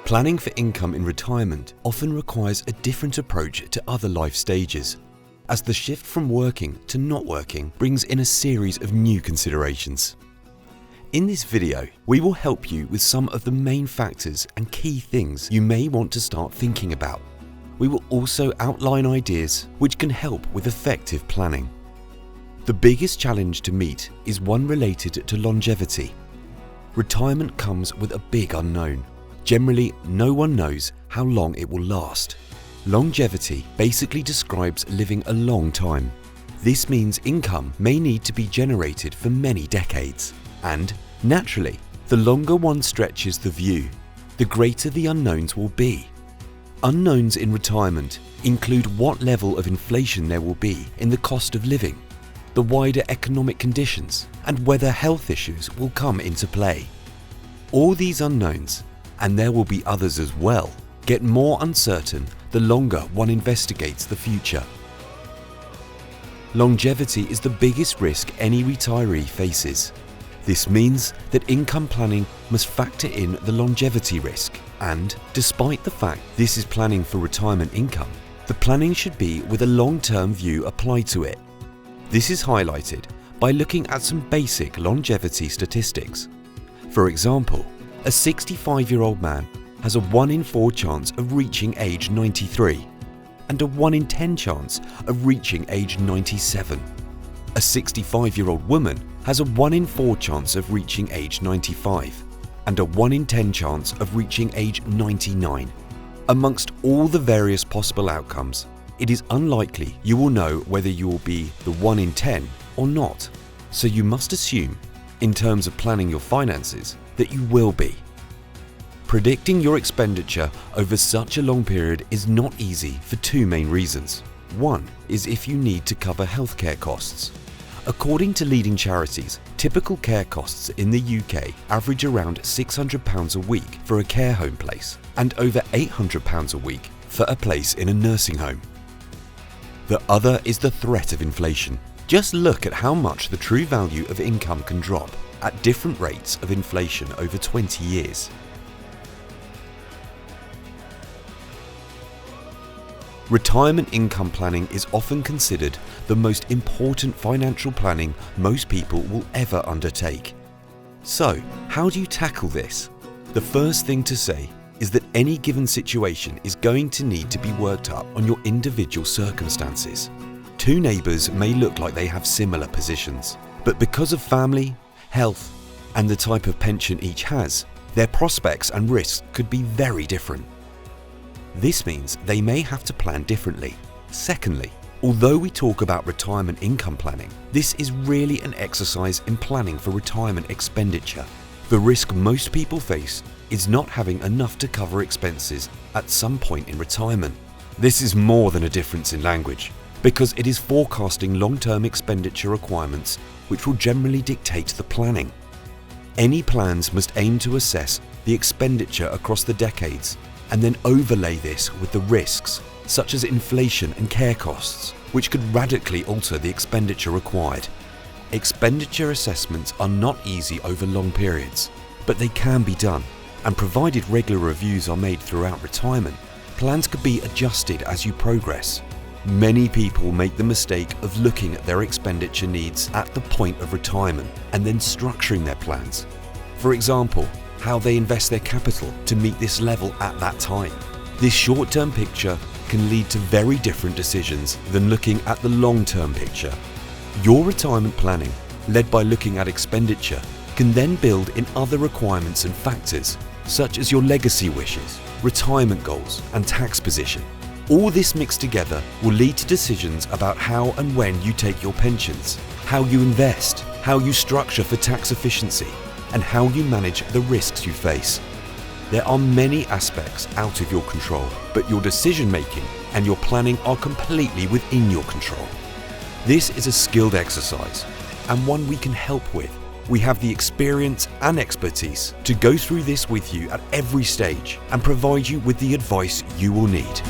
Planning for income in retirement often requires a different approach to other life stages, as the shift from working to not working brings in a series of new considerations. In this video, we will help you with some of the main factors and key things you may want to start thinking about. We will also outline ideas which can help with effective planning. The biggest challenge to meet is one related to longevity. Retirement comes with a big unknown. Generally, no one knows how long it will last. Longevity basically describes living a long time. This means income may need to be generated for many decades. And, naturally, the longer one stretches the view, the greater the unknowns will be. Unknowns in retirement include what level of inflation there will be in the cost of living, the wider economic conditions, and whether health issues will come into play. All these unknowns, and there will be others as well, get more uncertain the longer one investigates the future. Longevity is the biggest risk any retiree faces. This means that income planning must factor in the longevity risk, and despite the fact this is planning for retirement income, the planning should be with a long-term view applied to it. This is highlighted by looking at some basic longevity statistics. For example, a 65-year-old man has a 1 in 4 chance of reaching age 93 and a 1 in 10 chance of reaching age 97. A 65-year-old woman has a 1 in 4 chance of reaching age 95 and a 1 in 10 chance of reaching age 99. Amongst all the various possible outcomes, it is unlikely you will know whether you will be the 1 in 10 or not. So you must assume, in terms of planning your finances, that you will be. Predicting your expenditure over such a long period is not easy for two main reasons. One is if you need to cover healthcare costs. According to leading charities, typical care costs in the UK average around £600 a week for a care home place and over £800 a week for a place in a nursing home. The other is the threat of inflation. Just look at how much the true value of income can drop at different rates of inflation over 20 years. Retirement income planning is often considered the most important financial planning most people will ever undertake. So, how do you tackle this? The first thing to say is that any given situation is going to need to be worked up on your individual circumstances. Two neighbours may look like they have similar positions, but because of family, health, and the type of pension each has, their prospects and risks could be very different. This means they may have to plan differently. Secondly, although we talk about retirement income planning, this is really an exercise in planning for retirement expenditure. The risk most people face is not having enough to cover expenses at some point in retirement. This is more than a difference in language, because it is forecasting long-term expenditure requirements which will generally dictate the planning. Any plans must aim to assess the expenditure across the decades and then overlay this with the risks, such as inflation and care costs, which could radically alter the expenditure required. Expenditure assessments are not easy over long periods, but they can be done, and provided regular reviews are made throughout retirement, plans could be adjusted as you progress. Many people make the mistake of looking at their expenditure needs at the point of retirement and then structuring their plans. For example, how they invest their capital to meet this level at that time. This short-term picture can lead to very different decisions than looking at the long-term picture. Your retirement planning, led by looking at expenditure, can then build in other requirements and factors, such as your legacy wishes, retirement goals, and tax position. All this mixed together will lead to decisions about how and when you take your pensions, how you invest, how you structure for tax efficiency, and how you manage the risks you face. There are many aspects out of your control, but your decision making and your planning are completely within your control. This is a skilled exercise, and one we can help with. We have the experience and expertise to go through this with you at every stage and provide you with the advice you will need.